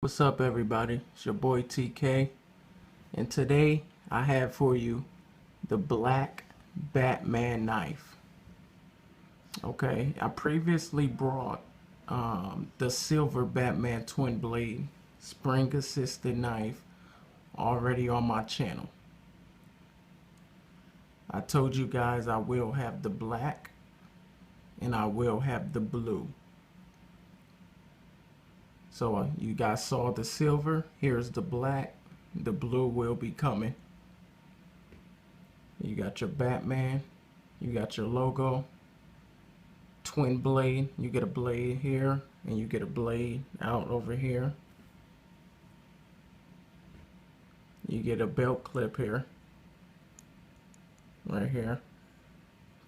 What's up, everybody? It's your boy TK, and today I have for you the black Batman knife. Okay, I previously brought the silver Batman twin blade spring assisted knife already on my channel. I told you guys I will have the black and I will have the blue. So you guys saw the silver, here's the black, the blue will be coming. You got your Batman, you got your logo, twin blade, you get a blade here and you get a blade out over here. You get a belt clip here, right here.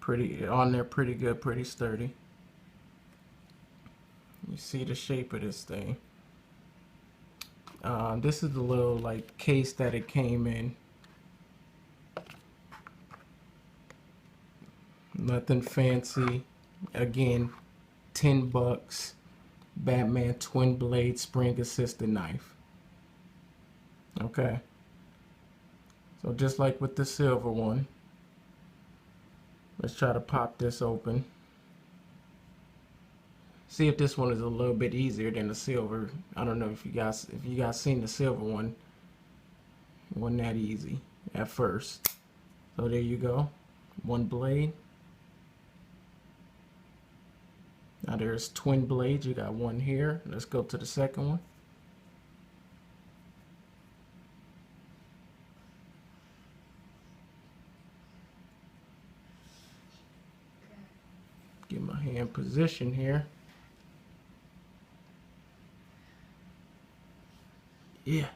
Pretty on there, pretty good, pretty sturdy. You see the shape of this thing. This is the little like case that it came in. Nothing fancy. Again, 10 bucks. Batman twin blade spring assisted knife. Okay. So just like with the silver one, let's try to pop this open. See if this one is a little bit easier than the silver. I don't know if you guys seen the silver one. It wasn't that easy at first. So there you go. One blade. Now there's twin blades. You got one here. Let's go to the second one. Get my hand position here. Yeah,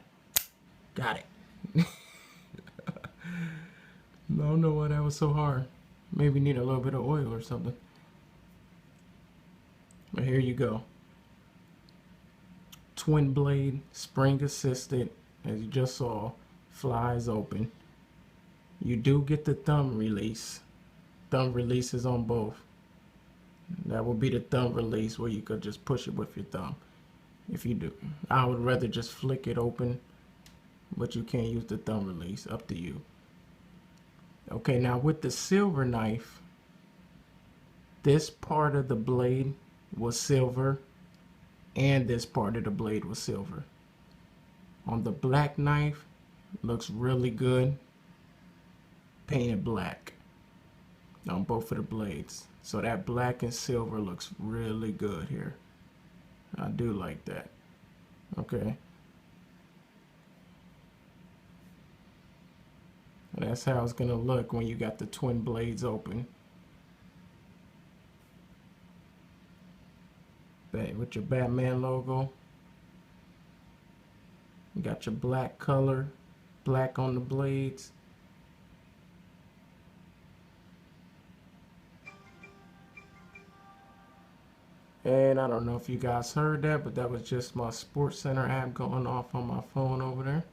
got it. I don't know why that was so hard. Maybe need a little bit of oil or something. But here you go. Twin blade, spring assisted, as you just saw, flies open. You do get the thumb release. Thumb release is on both. That will be the thumb release where you could just push it with your thumb. If you do, I would rather just flick it open, but you can't use the thumb release, up to you. Okay, now with the silver knife, this part of the blade was silver and this part of the blade was silver. On the black knife, looks really good, painted black on both of the blades. So that black and silver looks really good here. I do like that. Okay. And that's how it's gonna look when you got the twin blades open. With your Batman logo. You got your black color, black on the blades. And I don't know if you guys heard that, but that was just my Sports Center app going off on my phone over there.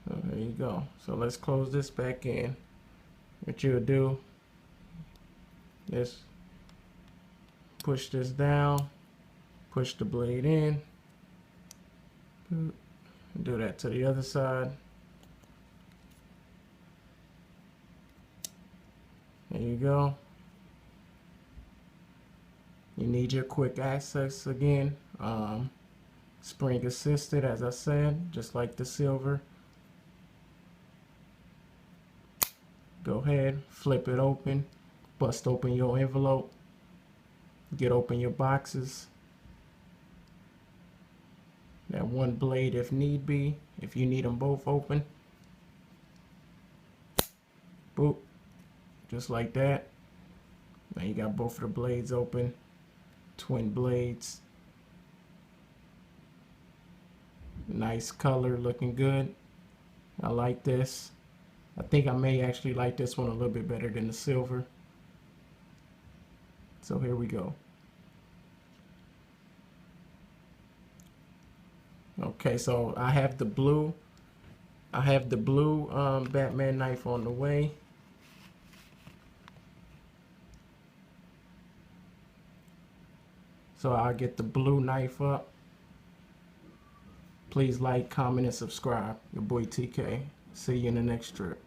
So there you go. So let's close this back in. What you'll do is push this down, push the blade in, do that to the other side. There you go. You need your quick access again. Spring assisted, as I said, just like the silver. Go ahead, flip it open, bust open your envelope, get open your boxes. That one blade if need be, if you need them both open. Boop. Just like that. Now you got both of the blades open. Twin blades. Nice color, looking good. I like this. I think I may actually like this one a little bit better than the silver. So here we go. Okay, so I have the blue. Batman knife on the way. So I'll get the blue knife up. Please like, comment, and subscribe. Your boy TK. See you in the next trip.